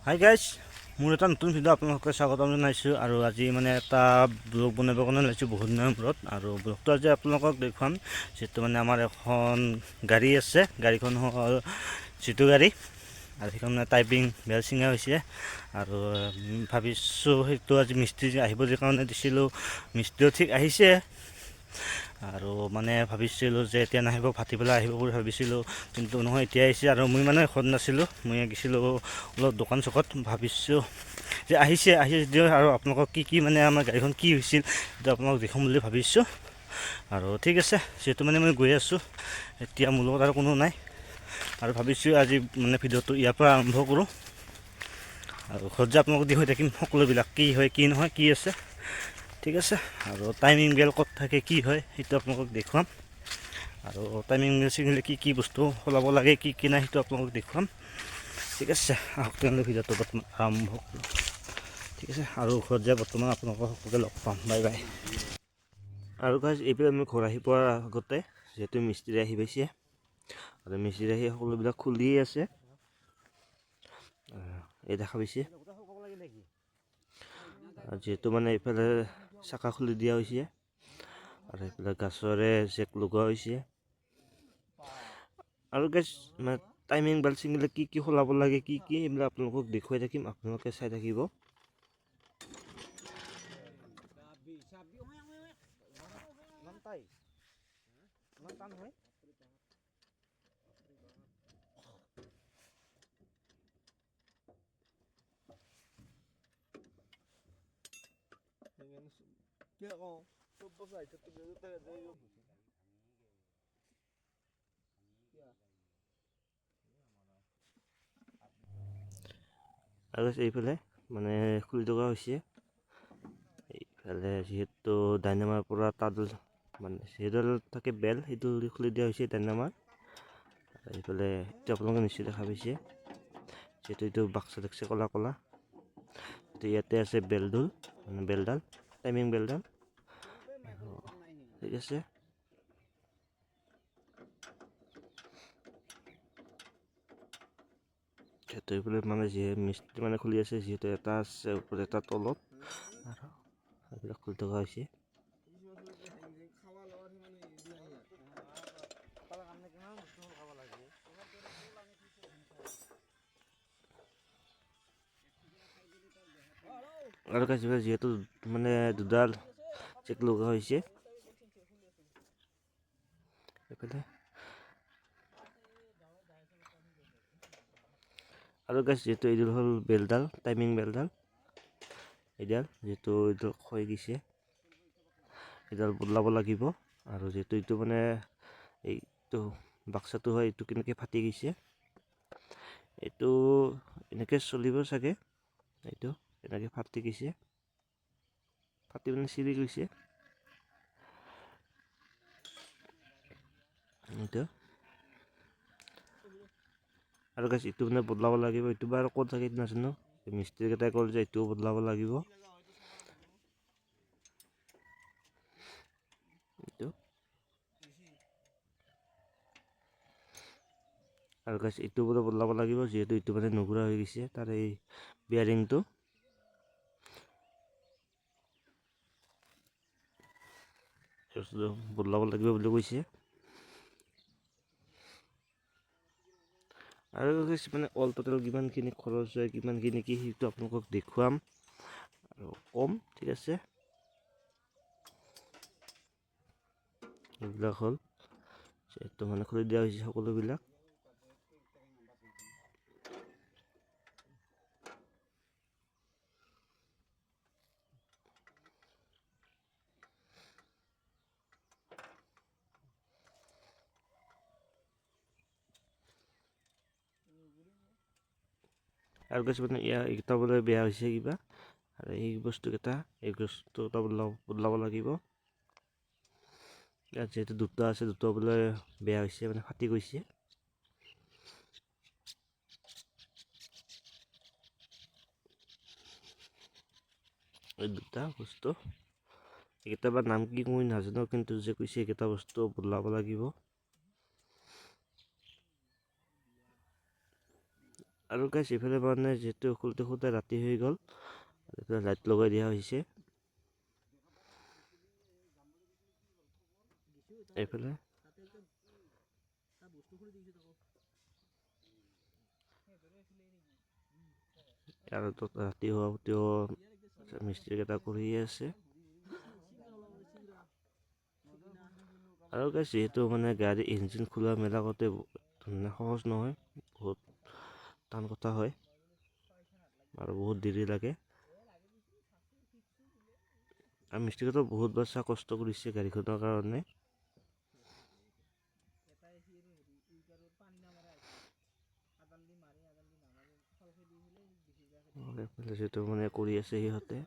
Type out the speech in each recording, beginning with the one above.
Hi guys, মোৰ এটা নতুন ভিডিঅ' আপোনালোকে স্বাগতম জনাইছোঁ। আৰু আজি মানে এটা ব্লগ বনাবৰ কাৰণে ওলাইছোঁ বহুত দিনৰ মূৰত। আৰু ব্লগটো আজি আপোনালোকক দেখুৱাম, যিহেতু মানে আমাৰ এখন গাড়ী আছে। গাড়ীখন হ'ল যিটো গাড়ী, আৰু সেইখন মানে টাইপিং বেল ছিঙা হৈছে। আৰু ভাবিছোঁ সেইটো আজি মিস্ত্ৰী আহিব যে কাৰণে দিছিলোঁ, মিস্ত্ৰীও ঠিক আহিছে। আৰু মানে ভাবিছিলোঁ যে এতিয়া নাহিব, ভাটিবেলা আহিব বুলি ভাবিছিলোঁ, কিন্তু নহয় এতিয়া আহিছে। আৰু মই মানে ঘৰত নাছিলোঁ, মই গৈছিলোঁ অলপ দোকান চকত। ভাবিছোঁ যে আহিছে যদিও আৰু আপোনালোকক কি মানে আমাৰ গাড়ীখন কি হৈছিল সেইটো আপোনালোকক দেখাম বুলি ভাবিছোঁ। আৰু ঠিক আছে, যিহেতু মানে মই গৈ আছোঁ এতিয়া, মোৰ লগত আৰু কোনো নাই। আৰু ভাবিছোঁ আজি মানে ভিডিঅ'টো ইয়াৰ পৰা আৰম্ভ কৰোঁ। আৰু ঘৰত যে আপোনালোকক দেখুৱাই থাকিম সকলোবিলাক, কি হয় কি নহয় কি আছে। ঠিক আছে, আৰু টাইমিং বেল ক'ত থাকে কি হয় সেইটো আপোনালোকক দেখুৱাম। আৰু টাইমিং বেল ছিঙিলে কি বস্তু সলাব লাগে কি নাই সেইটো আপোনালোকক দেখুৱাম। ঠিক আছে, আহক তেনেহ'লে ভিডিঅ'টো বৰ্তমান আৰম্ভ কৰোঁ। ঠিক আছে, আৰু ঘৰত যায় বৰ্তমান আপোনালোকক সকলোকে লগ পাম। Bye bye. আৰু গাইজ, এইফালে আমি ঘৰ আহি পোৱাৰ আগতে যিহেতু মিস্ত্ৰী আহি পাইছে, আৰু মিস্ত্ৰী আহি সকলোবিলাক খুলিয়ে আছে। এই দেখা পাইছে, যিহেতু মানে এইফালে চাকা খুলি দিয়া হৈছে, আৰু এইফালে গাছৰে জেক লগোৱা হৈছে। আৰু গাইজ, মানে টাইমিং বেল ছিঙিলে কি সলাব লাগে কি এইবিলাক আপোনালোকক দেখুৱাই থাকিম, আপোনালোকে চাই থাকিব। আৰু এইফালে মানে খুলি থকা হৈছে। এইফালে যিহেতু ডাইনামাৰ পৰা তাঁৰডাল মানে যিহেতু থাকে বেল, সেইটো খুলি দিয়া হৈছে ডাইনামাৰ। এইফালে এইটো আপোনালোকে নিশ্চয় দেখা পাইছে, যিহেতু এইটো বাক্সা দেখছে ক'লা ক'লা। ইয়াতে আছে বেলডাল, মানে বেলডাল, টাইমিং বেলডাল। ঠিক আছে, যিহেতু এইফালে মানে মিস্ত্ৰী মানে খুলি আছে, যিহেতু এটা আছে ওপৰত এটা তলত, আৰু এইবিলাক খুলি থকা হৈছে। আৰু কাজিবা যিহেতু মানে দুডাল চেক লগোৱা হৈছে এইফালে। আৰু গাছ, যিহেতু এইডাল হ'ল বেলডাল, টাইমিং বেলডাল। এইডাল যিহেতু এইডাল ক্ষয় গৈছে, এইডাল বদলাব লাগিব। আৰু যিহেতু এইটো মানে এইটো বাক্সাটো হয়, এইটো কেনেকৈ ফাটি গৈছে, এইটো এনেকৈ চলিব চাগে। এইটো এনেকৈ ফাটি গৈছে, ফাটি মানে চিৰি গৈছে এইটো। আৰু গাছ, এইটো মানে বদলাব লাগিব। এইটো বাৰু ক'ত থাকে নাজানো, মিস্ত্ৰীকেইটাই ক'লে যে এইটোও বদলাব লাগিব। এইটো আৰু গাছ, এইটো বোলে বদলাব লাগিব, যিহেতু এইটো মানে নুঘূৰা হৈ গৈছে তাৰ এই বিয়াৰিংটো। বদলাব লাগিব বুলি কৈছে। আৰু মানে অল টোটেল কিমানখিনি খৰচ হয়, কিমানখিনি কি, সেইটো আপোনালোকক দেখুৱাম আৰু কম। ঠিক আছে, এইবিলাক হ'ল যিহেতু মানে খুলি দিয়া হৈছে সকলোবিলাক। আৰু কিছুমান এইকেইটা বোলে বেয়া হৈছে কিবা, আৰু এই বস্তুকেইটা বদলাব লাগিব। ইয়াত যিহেতু দুটা আছে, দুটা বোলে বেয়া হৈছে, মানে ফাটি গৈছে। এই দুটা বস্তু, এইকেইটা বা নাম কি মই নাজানো, কিন্তু যে কৈছে এইকেইটা বস্তু বদলাব লাগিব। আৰু গাইছ এইফালে মানে যিহেতু খুলতে ৰাতি হৈ গ'ল, এইফালে লাইট লগাই দিয়া হৈছে। এইফালে আৰু ৰাতি হোৱা তেওঁ মিস্ত্ৰীকেইটা কৰিয়ে আছে। আৰু গাইছ যিহেতু মানে গাড়ী ইঞ্জিন খোলা মেলা কৰোঁতে সহজ নহয়, বহুত টান কথা হয় আৰু বহুত দেৰি লাগে। আৰু মিস্ত্ৰীকেইটা বহুত বাৰ কষ্ট কৰিছে গাড়ীখনৰ কাৰণে। যিহেতু মানে কৰি আছে সিহঁতে।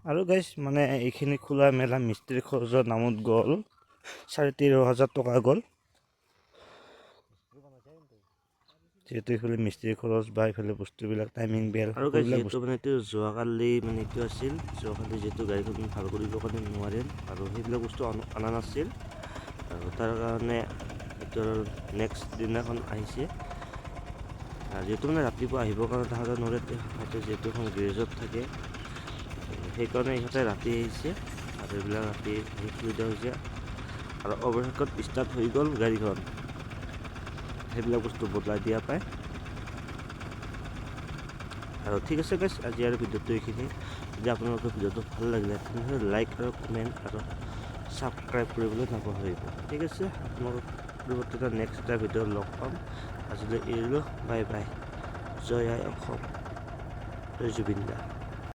আৰু গাইছ মানে এইখিনি খোলা মেলা মিস্ত্ৰী খৰচৰ নামত গ'ল 13,500 টকা গ'ল। যিহেতু এইফালে মিস্ত্ৰী খৰচ বা এইফালে বস্তুবিলাক টাইমিং বেল আৰু যিহেতু মানে এইটো যোৱাকালি মানে এইটো আছিল, যোৱাকালি যিহেতু গাড়ীখন ভাল কৰিবৰ কাৰণে নোৱাৰিল আৰু সেইবিলাক বস্তু অনা নাছিল, আৰু তাৰ কাৰণে এইটো নেক্সট দিনাখন আহিছে। যিহেতু মানে ৰাতিপুৱা আহিবৰ কাৰণে তাহাঁতে নোৱাৰে, তাহাঁতে যিহেতু এখন গেৰেজত থাকে, সেইকাৰণে ইহঁতে ৰাতি আহিছে আৰু এইবিলাক ৰাতি সুবিধা হৈছে। আৰু অৱশেষত ষ্টাৰ্ট হৈ গ'ল গাড়ীখন, সেইবিলাক বস্তু বদলাই দিয়া পায়। আৰু ঠিক আছে গাইছ, আজি আৰু ভিডিঅ'টো এইখিনি। যদি আপোনালোকৰ ভিডিঅ'টো ভাল লাগিলে তেনেহ'লে লাইক আৰু কমেণ্ট আৰু ছাবস্ক্ৰাইব কৰিবলৈ নাপাহৰিব। ঠিক আছে, আপোনালোক পৰিৱৰ্তিত নেক্সট এটা ভিডিঅ'ত লগ পাম। আজিলৈ এৰিলোঁ, বাই বাই। জয় আই অসম, জয় জুবিন দা।